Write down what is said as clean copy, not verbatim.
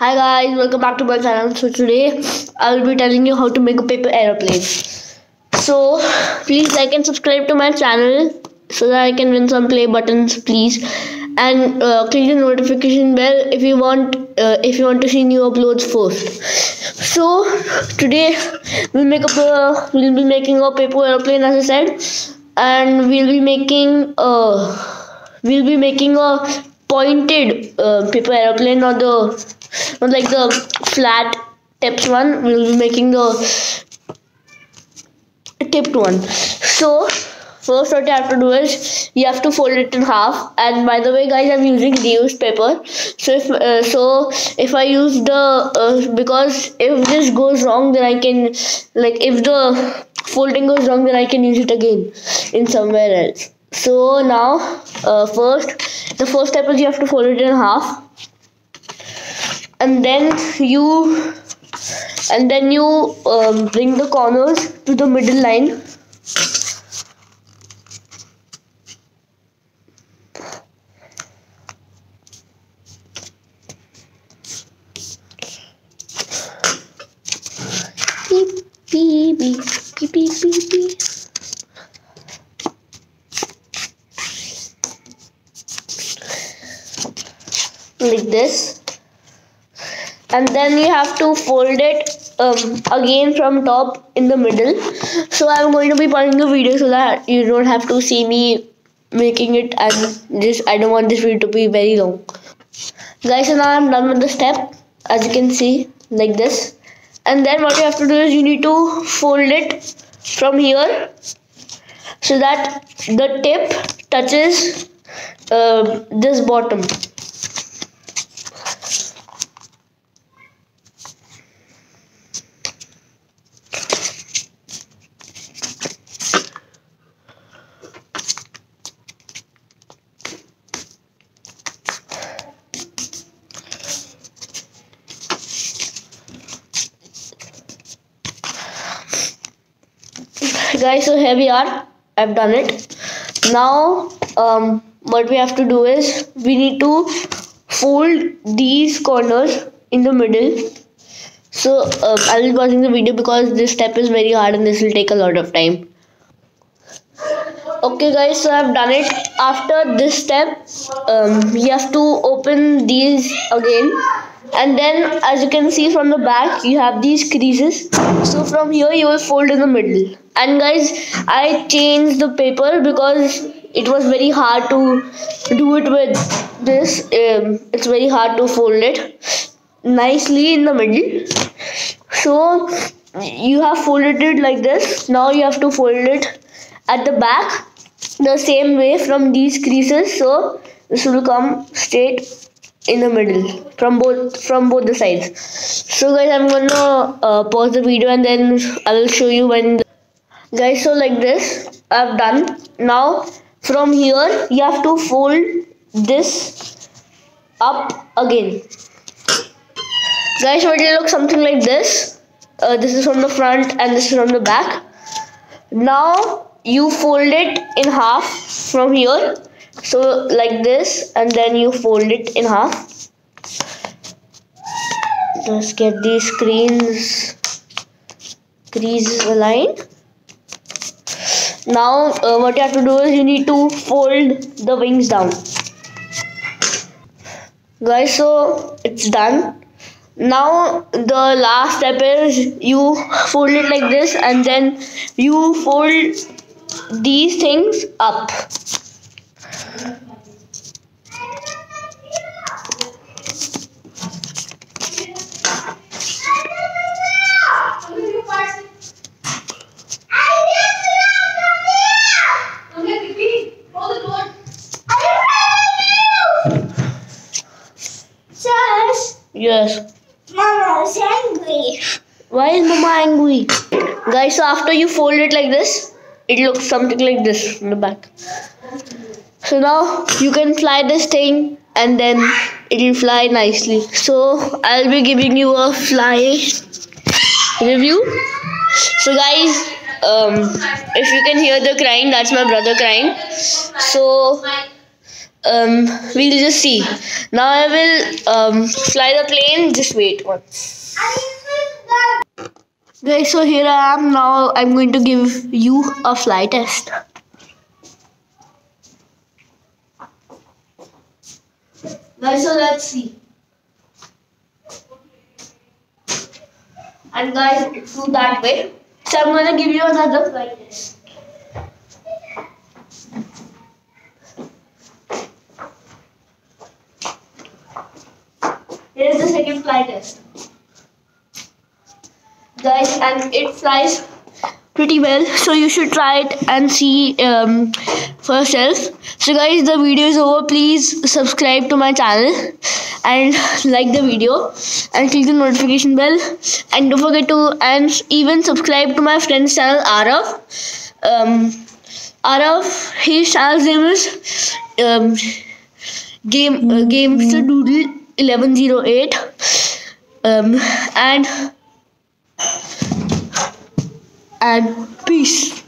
Hi guys, welcome back to my channel. So today I will be telling you how to make a paper aeroplane. So please like and subscribe to my channel so that I can win some play buttons, please. And click the notification bell if you want to see new uploads first. So today we'll be making a paper aeroplane, as I said, and we'll be making a pointed paper aeroplane, not like the flat tips one. We'll be making the tipped one. So first what you have to do is you have to fold it in half. And by the way guys, I'm using reused paper. So if I use the because if this goes wrong, then I can, like, if the folding goes wrong, then I can use it again in somewhere else. So now the first step is you have to fold it in half, and then you bring the corners to the middle line. Beep, beep, beep, beep, beep, beep, beep. Like this, and then you have to fold it again from top in the middle. So I'm going to be pausing the video so that you don't have to see me making it, and I don't want this video to be very long, guys. So now I'm done with the step, as you can see, like this. And then what you have to do is you need to fold it from here so that the tip touches this bottom. Guys, so here we are. I've done it. Now what we have to do is we need to fold these corners in the middle. So I'll be pausing the video because this step is very hard and this will take a lot of time. Okay guys, so I've done it. After this step, you have to open these again, and then as you can see from the back, you have these creases. So from here you will fold in the middle. And guys, I changed the paper because it was very hard to do it with this. It's very hard to fold it nicely in the middle. So you have folded it like this. Now you have to fold it at the back the same way from these creases. So this will come straight in the middle from both the sides. So guys, I'm gonna pause the video and then I will show you when. Guys, so like this I've done. Now from here you have to fold this up again. Guys, so it will look something like this. This is from the front and this is from the back. Now you fold it in half from here, so like this, and then you fold it in half. Just get these creases aligned. Now what you have to do is you need to fold the wings down. Guys, so it's done. Now the last step is you fold it like this, and then you fold these things up. Yes. Mama is angry. Why is Mama angry? Guys, so after you fold it like this, it looks something like this from the back. So now you can fly this thing and then it will fly nicely. So I'll be giving you a fly review. So guys, if you can hear the crying, that's my brother crying. So we'll just see. Now I will fly the plane. Just wait once. Guys, so here I am now. I'm going to give you a fly test. Guys, so let's see. And guys, it flew that way. So I'm going to give you another fly test. Here is the second fly test. Guys, and it flies pretty well, so you should try it and see for yourself. So guys, the video is over. Please subscribe to my channel and like the video and click the notification bell, and don't forget to and even subscribe to my friend's channel, Arav. Arav, his channel's name is Gamester Doodle 1108, and peace.